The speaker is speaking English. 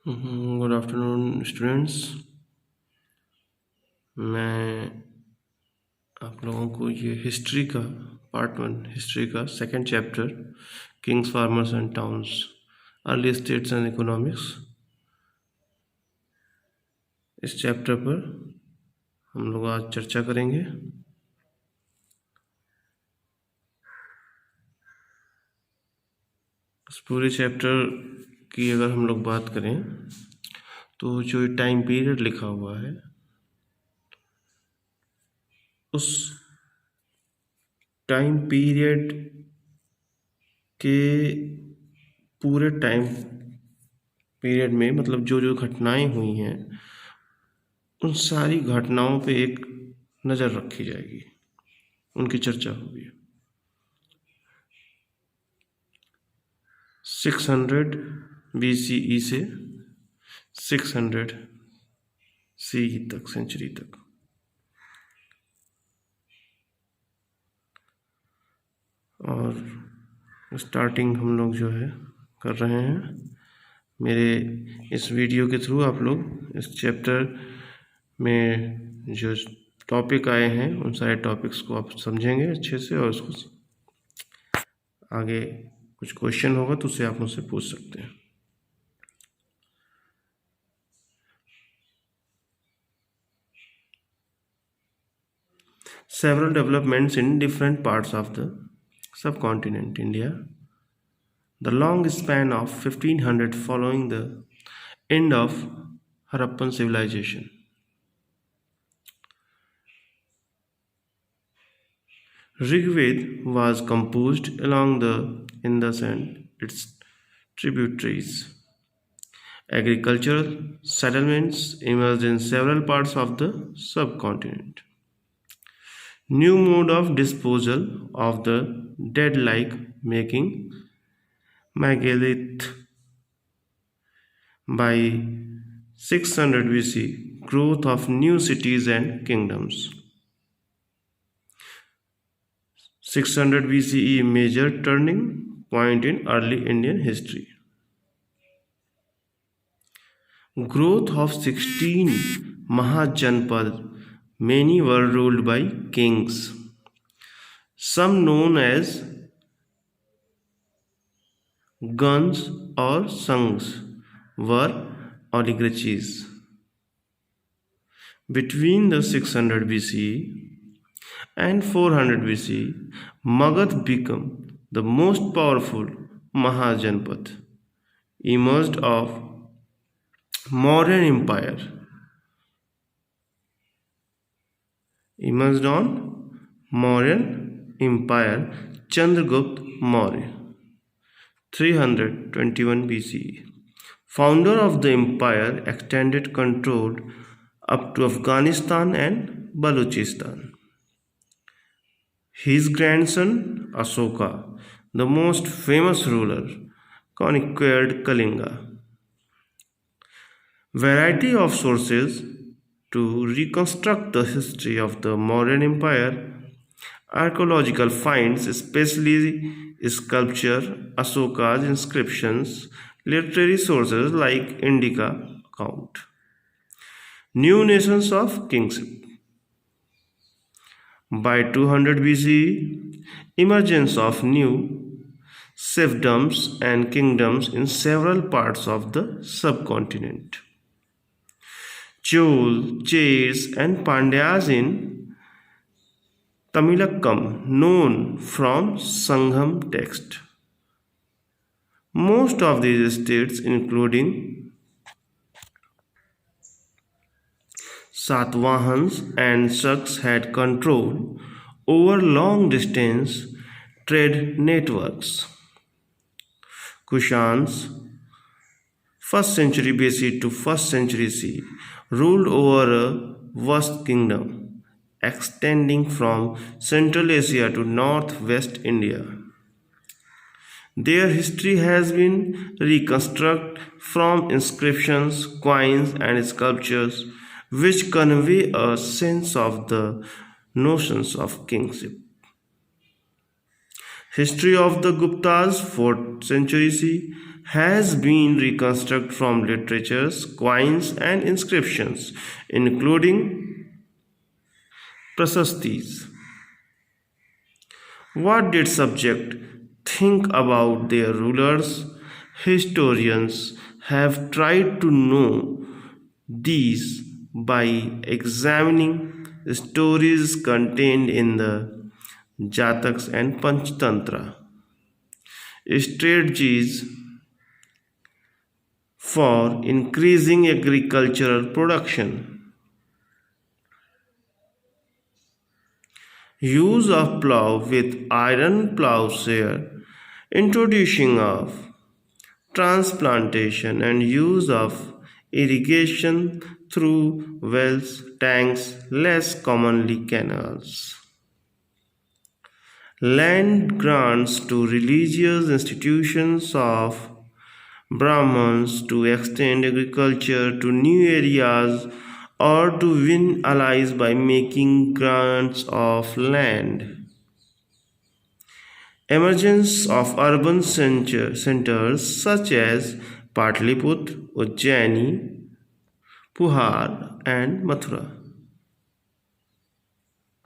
Good afternoon students. मैं आप लोगों को ये हिस्ट्री का पार्ट 1 हिस्ट्री का second chapter Kings farmers and towns early states and economics, इस चैप्टर पर हम लोग आज चर्चा करेंगे। इस पूरे चैप्टर की अगर हम लोग बात करें तो जो टाइम पीरियड लिखा हुआ है उस टाइम पीरियड के पूरे टाइम पीरियड में मतलब जो जो घटनाएं हुई हैं उन सारी घटनाओं पे एक नज़र रखी जाएगी, उनकी चर्चा होगी। 600 BCE से 600 CE तक, सेंचुरी तक। और स्टार्टिंग हम लोग जो है कर रहे हैं। मेरे इस वीडियो के थ्रू आप लोग इस चैप्टर में जो टॉपिक आए हैं उन सारे टॉपिक्स को आप समझेंगे अच्छे से, और उसको आगे कुछ क्वेश्चन होगा तो उसे आप मुझसे पूछ सकते हैं। Several developments in different parts of the subcontinent India. The long span of 1500 following the end of Harappan civilization. Rigved was composed along the Indus and its tributaries. Agricultural settlements emerged in several parts of the subcontinent. New mode of disposal of the dead, like making megalith. By 600 BC, growth of new cities and kingdoms. 600 BCE, major turning point in early Indian history. Growth of 16 Mahajanpad, many were ruled by kings. Some known as Gans or Sanghs were oligarchies. Between the 600 BCE and 400 BCE, Magad became the most powerful Mahajanpad, emerged of Mauryan Empire. Emerged on Mauryan Empire, Chandragupta Maurya, 321 BCE. Founder of the empire, extended control up to Afghanistan and Balochistan. His grandson Asoka, the most famous ruler, conquered Kalinga. Variety of sources to reconstruct the history of the Mauryan Empire. Archaeological finds, especially sculpture, Asoka's inscriptions, literary sources like Indica account. New nations of kingship. By 200 BCE, emergence of new fiefdoms and kingdoms in several parts of the subcontinent. Chol, Chers and Pandyas in Tamilakam, known from Sangham text. Most of these states, including Satvahans and Shaks, had control over long-distance trade networks. Kushans, 1st century BC to 1st century CE, ruled over a vast kingdom extending from Central Asia to northwest India. Their history has been reconstructed from inscriptions, coins, and sculptures, which convey a sense of the notions of kingship. History of the Guptas, 4th century CE, has been reconstructed from literatures, coins, and inscriptions, including prasastis. What did subjects think about their rulers? Historians have tried to know these by examining stories contained in the Jataks and Panchtantra. Strategies for increasing agricultural production. Use of plough with iron plowshare, introducing of transplantation and use of irrigation through wells, tanks, less commonly canals. Land grants to religious institutions of Brahmins to extend agriculture to new areas or to win allies by making grants of land. Emergence of urban centers such as Patliputra, Ujjaini, Puhar, and Mathura.